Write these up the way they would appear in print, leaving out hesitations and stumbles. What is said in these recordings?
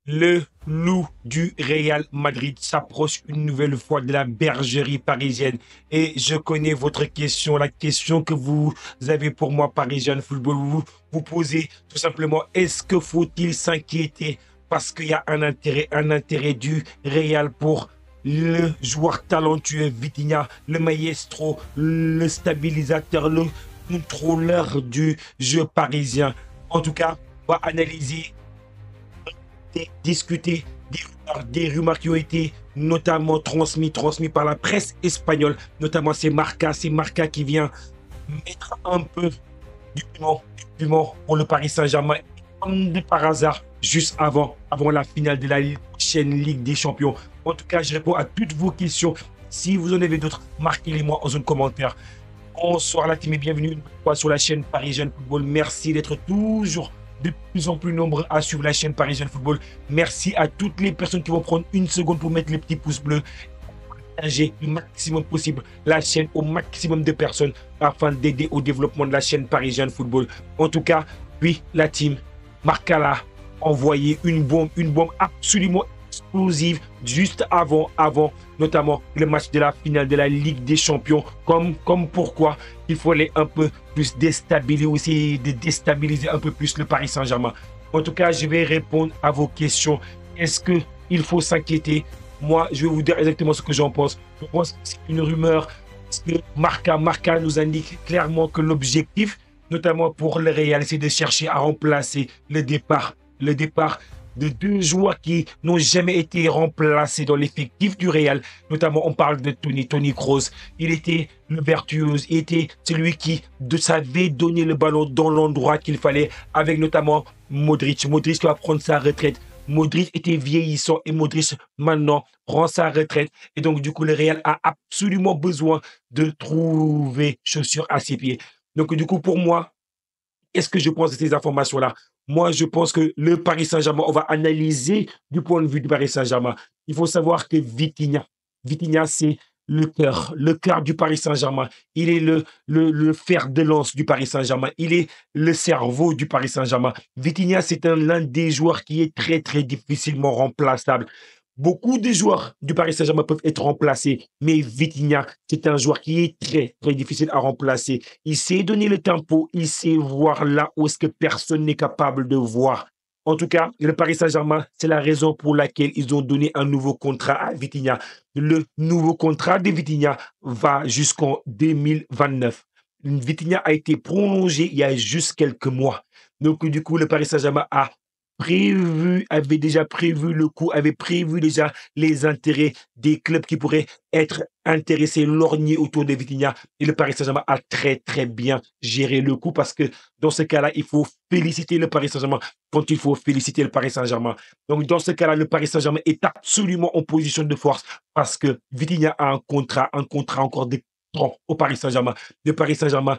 Le loup du Real Madrid s'approche une nouvelle fois de la bergerie parisienne. Et je connais votre question, la question que vous avez pour moi, Parisien Football. Vous posez tout simplement, est-ce que faut-il s'inquiéter parce qu'il y a un intérêt du Real pour le joueur talentueux Vitinha, le maestro, le stabilisateur, le contrôleur du jeu parisien. En tout cas, on va analyser discuter des rumeurs qui ont été notamment transmis par la presse espagnole, notamment c'est Marca qui vient mettre un peu du piment pour le Paris Saint-Germain, comme par hasard, juste avant la finale de la chaîne Ligue des Champions. En tout cas, je réponds à toutes vos questions. Si vous en avez d'autres, marquez-les-moi en zone commentaire. Bonsoir la team et bienvenue une fois sur la chaîne Parisienne Football. Merci d'être toujours de plus en plus nombreux à suivre la chaîne Parisienne Football. Merci à toutes les personnes qui vont prendre une seconde pour mettre les petits pouces bleus. Partager le maximum possible la chaîne au maximum de personnes afin d'aider au développement de la chaîne Parisienne Football. En tout cas, oui, la team Marcala envoyé une bombe absolument explosive juste avant notamment le match de la finale de la Ligue des Champions, comme pourquoi il fallait un peu plus déstabiliser aussi, de déstabiliser un peu plus le Paris Saint-Germain. En tout cas, je vais répondre à vos questions. Est-ce qu'il faut s'inquiéter? Moi, je vais vous dire exactement ce que j'en pense. Je pense que c'est une rumeur. Parce que Marca nous indique clairement que l'objectif, notamment pour le Real, c'est de chercher à remplacer le départ de deux joueurs qui n'ont jamais été remplacés dans l'effectif du Real. Notamment, on parle de Toni Kroos. Il était le vertueuse, il était celui qui savait donner le ballon dans l'endroit qu'il fallait, avec notamment Modric. Modric qui va prendre sa retraite. Modric était vieillissant et Modric maintenant prend sa retraite. Et donc, du coup, le Real a absolument besoin de trouver chaussures à ses pieds. Donc, du coup, pour moi, qu'est-ce que je pense de ces informations-là? Moi, je pense que le Paris Saint-Germain, on va analyser du point de vue du Paris Saint-Germain. Il faut savoir que Vitinha, c'est le cœur du Paris Saint-Germain. Il est le fer de lance du Paris Saint-Germain. Il est le cerveau du Paris Saint-Germain. Vitinha, c'est l'un des joueurs qui est très, très difficilement remplaçable. Beaucoup de joueurs du Paris Saint-Germain peuvent être remplacés, mais Vitinha, c'est un joueur qui est très, très difficile à remplacer. Il sait donner le tempo, il sait voir là où est-ce que personne n'est capable de voir. En tout cas, le Paris Saint-Germain, c'est la raison pour laquelle ils ont donné un nouveau contrat à Vitinha. Le nouveau contrat de Vitinha va jusqu'en 2029. Vitinha a été prolongé il y a juste quelques mois. Donc, du coup, le Paris Saint-Germain avait déjà prévu le coup, avait prévu déjà les intérêts des clubs qui pourraient être intéressés, lorgnés autour de Vitinha. Et le Paris Saint-Germain a très, très bien géré le coup parce que dans ce cas-là, il faut féliciter le Paris Saint-Germain quand il faut féliciter le Paris Saint-Germain. Donc, dans ce cas-là, le Paris Saint-Germain est absolument en position de force parce que Vitinha a un contrat encore de temps au Paris Saint-Germain. Le Paris Saint-Germain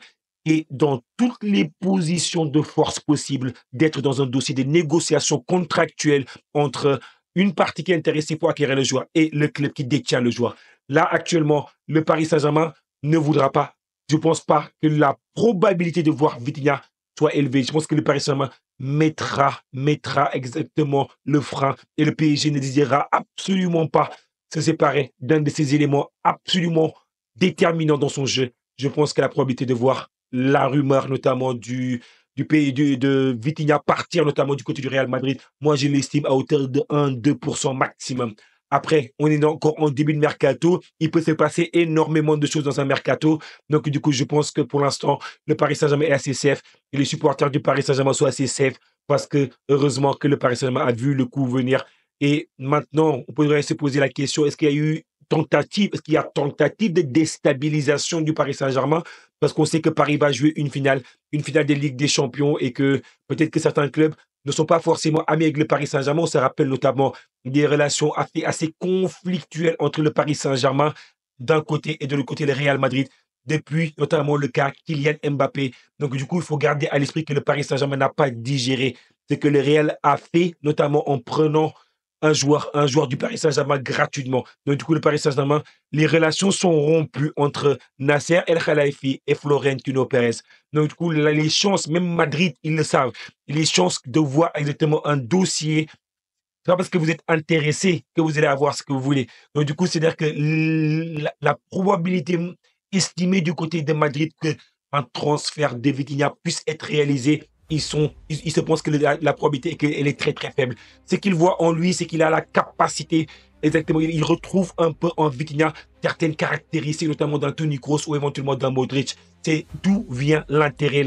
et dans toutes les positions de force possibles, d'être dans un dossier de négociation contractuelle entre une partie qui est intéressée pour acquérir le joueur et le club qui détient le joueur. Là, actuellement, le Paris Saint-Germain ne voudra pas. Je ne pense pas que la probabilité de voir Vitinha soit élevée. Je pense que le Paris Saint-Germain mettra exactement le frein et le PSG ne désirera absolument pas se séparer d'un de ces éléments absolument déterminants dans son jeu. Je pense que la probabilité de voir la rumeur notamment du pays de Vitinha partir notamment du côté du Real Madrid, moi je l'estime à hauteur de 1-2% maximum. Après, on est encore en début de mercato. Il peut se passer énormément de choses dans un mercato. Donc, du coup, je pense que pour l'instant, le Paris Saint-Germain est assez safe et les supporters du Paris Saint-Germain sont assez safe parce que, heureusement, que le Paris Saint-Germain a vu le coup venir. Et maintenant, on pourrait se poser la question, est-ce qu'il y a tentative de déstabilisation du Paris Saint-Germain? Parce qu'on sait que Paris va jouer une finale de Ligue des Champions et que peut-être que certains clubs ne sont pas forcément amis avec le Paris Saint-Germain. On se rappelle notamment des relations assez conflictuelles entre le Paris Saint-Germain d'un côté et de l'autre côté le Real Madrid, depuis notamment le cas Kylian Mbappé. Donc du coup, il faut garder à l'esprit que le Paris Saint-Germain n'a pas digéré ce que le Real a fait, notamment en prenant un joueur du Paris Saint-Germain gratuitement. Donc, du coup, le Paris Saint-Germain, les relations sont rompues entre Nasser El Khelaifi et Florentino Pérez. Donc, du coup, les chances, même Madrid, ils le savent, les chances de voir exactement un dossier C'est pas parce que vous êtes intéressé que vous allez avoir ce que vous voulez. Donc, du coup, c'est-à-dire que la probabilité estimée du côté de Madrid qu'un transfert de Vitinha puisse être réalisé, ils se pensent que la probabilité elle est très très faible. Ce qu'ils voient en lui, c'est qu'il a la capacité, exactement, il retrouve un peu en Vitinha certaines caractéristiques, notamment dans Toni Kroos ou éventuellement dans Modric. C'est d'où vient l'intérêt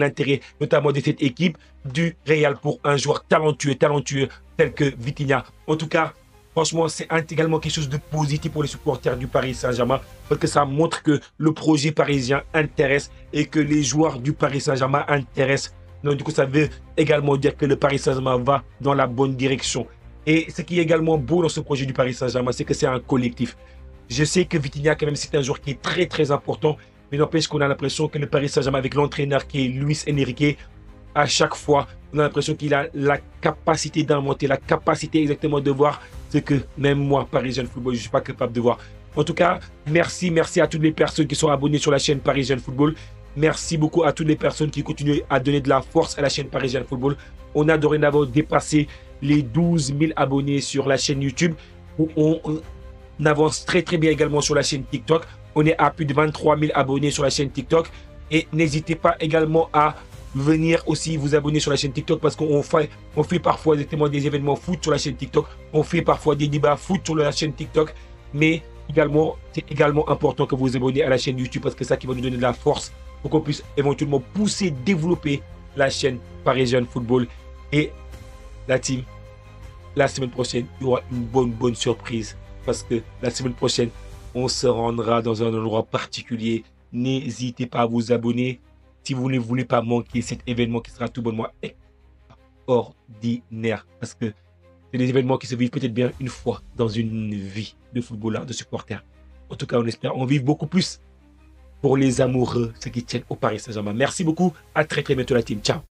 notamment de cette équipe du Real pour un joueur talentueux tel que Vitinha. En tout cas, franchement, c'est également quelque chose de positif pour les supporters du Paris Saint-Germain parce que ça montre que le projet parisien intéresse et que les joueurs du Paris Saint-Germain intéressent. Donc, du coup, ça veut également dire que le Paris Saint-Germain va dans la bonne direction. Et ce qui est également beau dans ce projet du Paris Saint-Germain, c'est que c'est un collectif. Je sais que Vitinha, quand même, c'est un joueur qui est très, très important. Mais n'empêche qu'on a l'impression que le Paris Saint-Germain, avec l'entraîneur qui est Luis Enrique, à chaque fois, on a l'impression qu'il a la capacité d'inventer, la capacité exactement de voir ce que même moi, Parisien Football, je ne suis pas capable de voir. En tout cas, merci à toutes les personnes qui sont abonnées sur la chaîne Parisien Football. Merci beaucoup à toutes les personnes qui continuent à donner de la force à la chaîne Parisien Football. On a dorénavant dépassé les 12 000 abonnés sur la chaîne YouTube. On avance très très bien également sur la chaîne TikTok. On est à plus de 23 000 abonnés sur la chaîne TikTok. Et n'hésitez pas également à venir aussi vous abonner sur la chaîne TikTok parce qu'on fait parfois exactement des événements foot sur la chaîne TikTok. On fait parfois des débats foot sur la chaîne TikTok. Mais également, c'est également important que vous vous abonnez à la chaîne YouTube parce que c'est ça qui va nous donner de la force pour qu'on puisse éventuellement pousser, développer la chaîne Parisian Football. Et la team, la semaine prochaine, il y aura une bonne surprise parce que la semaine prochaine, on se rendra dans un endroit particulier. N'hésitez pas à vous abonner si vous ne voulez pas manquer cet événement qui sera tout bonnement extraordinaire. Parce que c'est des événements qui se vivent peut-être bien une fois dans une vie de footballeur, de supporter. En tout cas, on espère en vivre beaucoup plus pour les amoureux, ceux qui tiennent au Paris Saint-Germain. Merci beaucoup. À très bientôt la team. Ciao.